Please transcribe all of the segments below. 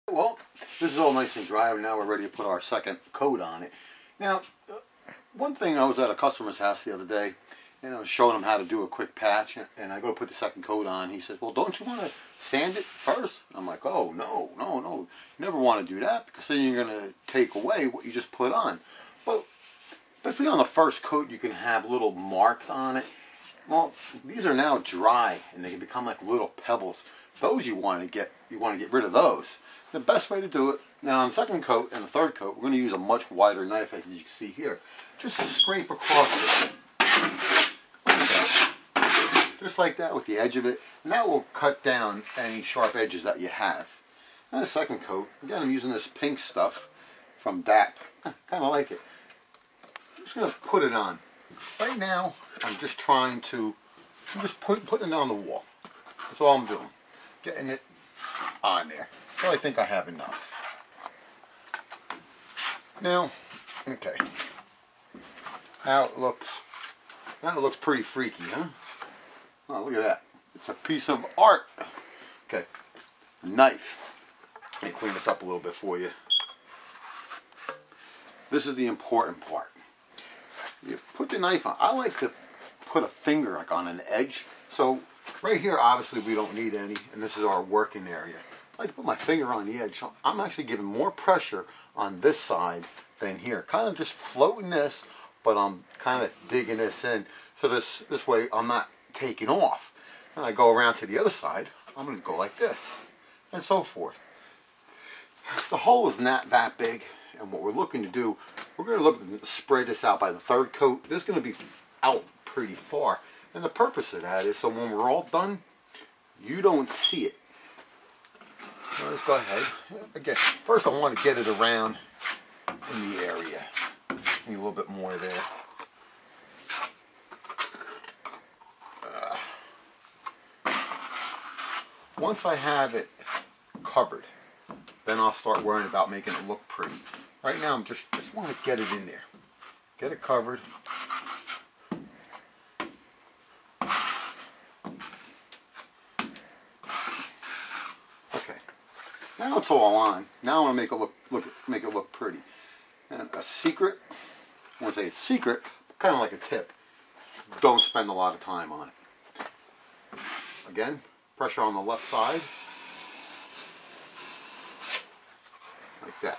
Well, this is all nice and dry. Now we're ready to put our second coat on it. Now, one thing, I was at a customer's house the other day, and I was showing him how to do a quick patch, and I go to put the second coat on. He says, well, don't you want to sand it first? I'm like, oh, no. You never want to do that, because then you're going to take away what you just put on. But especially on the first coat, you can have little marks on it. Well, these are now dry, and they can become like little pebbles. Those you want to get rid of those. The best way to do it, now on the second coat and the third coat, we're going to use a much wider knife, as you can see here. Just scrape across it. Just like that with the edge of it, and that will cut down any sharp edges that you have. And the second coat, again, I'm using this pink stuff from DAP. Kind of like it. I'm just going to put it on. Right now, I'm just putting it on the wall. That's all I'm doing. Getting it on there. So I think I have enough. Now, okay. Now it looks pretty freaky, huh? Oh, look at that. It's a piece of art. Okay. Knife. Let me clean this up a little bit for you. This is the important part. You put the knife on. I like to put a finger like on an edge. So right here, obviously we don't need any, and this is our working area. I like to put my finger on the edge. So I'm actually giving more pressure on this side than here. Kind of just floating this, but I'm kind of digging this in. So this way I'm not taking off. And I go around to the other side, I'm going to go like this, and so forth. The hole is not that big, and what we're looking to do, we're going to look to spread this out by the third coat. This is going to be out pretty far. And the purpose of that is so when we're all done, you don't see it. So let's go ahead. Again, first I want to get it around in the area. Need a little bit more there. Once I have it covered, then I'll start worrying about making it look pretty. Right now, I'm just want to get it in there. Get it covered. Okay. Now it's all on. Now I want to make it look pretty. And a secret, I want to say a secret, kind of like a tip. Don't spend a lot of time on it. Again, pressure on the left side. Like that.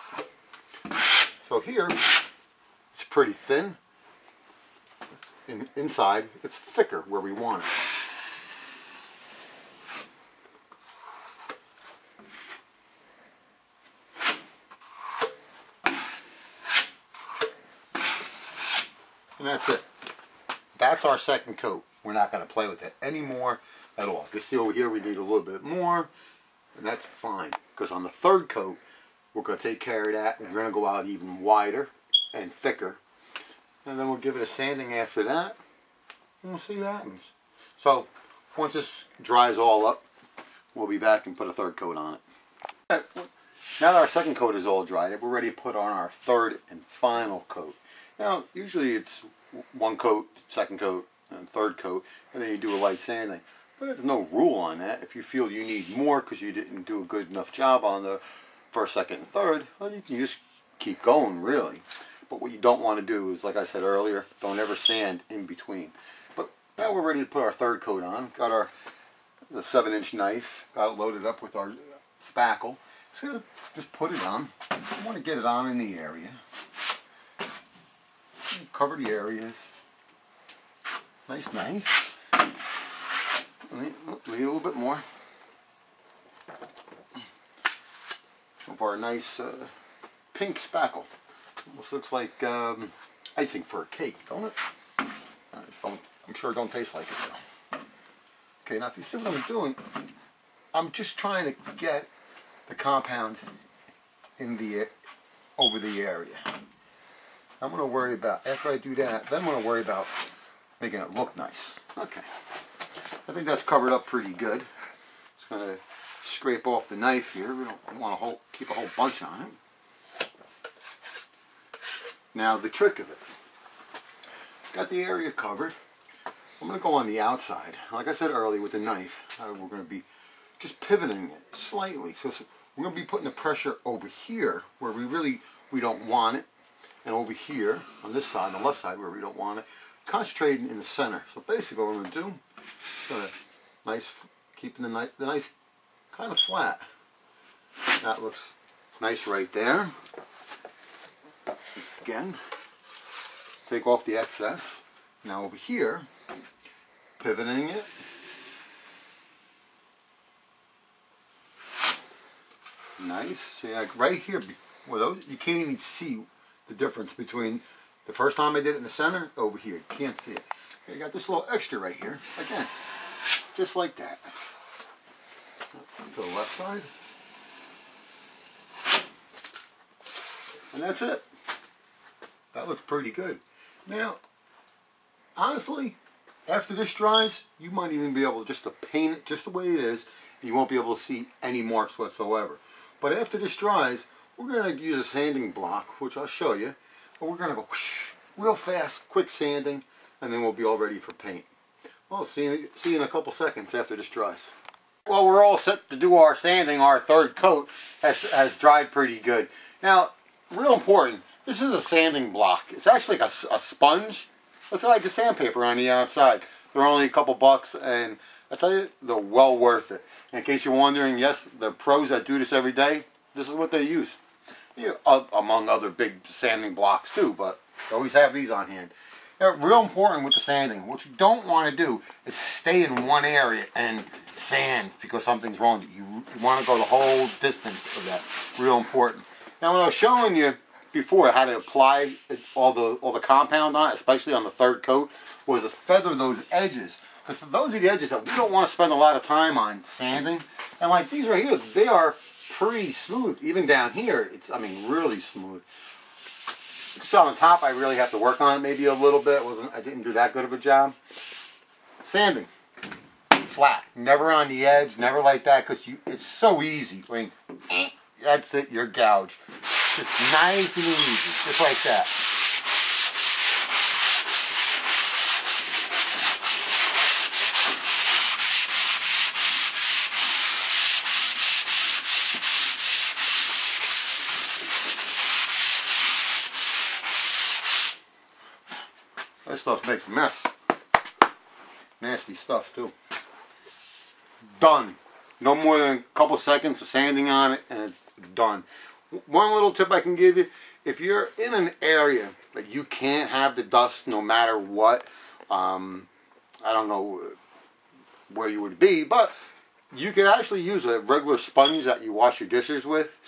So here, it's pretty thin. Inside, it's thicker where we want it. And that's it. That's our second coat. We're not going to play with it anymore at all. You see over here we need a little bit more, and that's fine. Because on the third coat, we're going to take care of that. We're going to go out even wider and thicker. And then we'll give it a sanding after that, and we'll see what happens. So, once this dries all up, we'll be back and put a third coat on it. Right, now that our second coat is all dried, we're ready to put on our third and final coat. Now, usually it's one coat, second coat, and third coat, and then you do a light sanding. But there's no rule on that. If you feel you need more because you didn't do a good enough job on the first, second, and third, well, you can just keep going, really. But what you don't want to do is, like I said earlier, don't ever sand in between. But now we're ready to put our third coat on. Got the 7-inch knife, got it loaded up with our spackle. So just put it on. I want to get it on in the area. Cover the areas. Nice. Leave a little bit more. Of our nice pink spackle. Almost looks like icing for a cake, don't it? I'm sure it don't taste like it though. Okay, now if you see what I'm doing, I'm just trying to get the compound in over the area. I'm going to worry about, after I do that, then I'm going to worry about making it look nice. Okay. I think that's covered up pretty good. Just going to scrape off the knife here. We don't want to keep a whole bunch on it. Now the trick of it. Got the area covered. I'm going to go on the outside. Like I said earlier with the knife, we're going to be just pivoting it slightly. So we're going to be putting the pressure over here where we don't want it, and over here on this side, on the left side where we don't want it, concentrating in the center. So basically what we're going to do, keeping the nice kind of flat. That looks nice right there. Again, take off the excess. Now over here, pivoting it. Nice. See, like right here, well, those, you can't even see the difference between the first time I did it in the center over here. You can't see it. Okay, you got this little extra right here. Again, just like that. To the left side. And that's it. That looks pretty good. Now, honestly, after this dries, you might even be able just to paint it just the way it is. And you won't be able to see any marks whatsoever. But after this dries, we're going to use a sanding block, which I'll show you. But we're going to go whoosh, real fast, quick sanding, and then we'll be all ready for paint. Well, see you in a couple seconds after this dries. Well, we're all set to do our sanding. Our third coat has dried pretty good. Now, real important, this is a sanding block. It's actually like a sponge. It's like a sandpaper on the outside. They're only a couple bucks, and I tell you, they're well worth it. In case you're wondering, yes, the pros that do this every day, this is what they use. You know, among other big sanding blocks too, but they always have these on hand. Now, real important with the sanding, what you don't want to do is stay in one area and sand because something's wrong. You want to go the whole distance of that. Real important. Now, when I was showing you before how to apply all the compound on it, especially on the third coat, was to feather those edges. Because those are the edges that we don't want to spend a lot of time on sanding. And like these right here, they are pretty smooth. Even down here, it's, I mean, really smooth. Just on the top, I really have to work on it maybe a little bit. I didn't do that good of a job. Sanding, flat, never on the edge, never like that, because it's so easy. I mean, that's it, you're gouged. Just nice and easy, just like that. This stuff makes a mess. Nasty stuff too. Done. No more than a couple seconds of sanding on it and it's done. One little tip I can give you, if you're in an area that you can't have the dust no matter what, I don't know where you would be, but you can actually use a regular sponge that you wash your dishes with.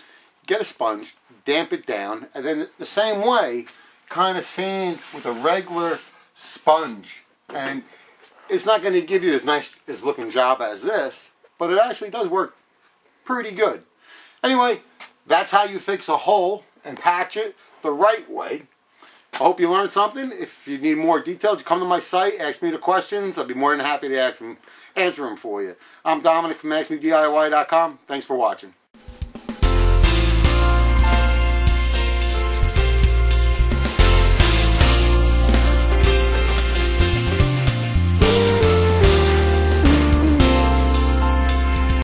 Get a sponge, damp it down, and then the same way, kind of sand with a regular sponge. And it's not going to give you as nice as looking job as this, but it actually does work pretty good. Anyway, that's how you fix a hole and patch it the right way. I hope you learned something. If you need more details, come to my site, ask me the questions. I'll be more than happy to answer them for you. I'm Dominic from askmediy.com. Thanks for watching.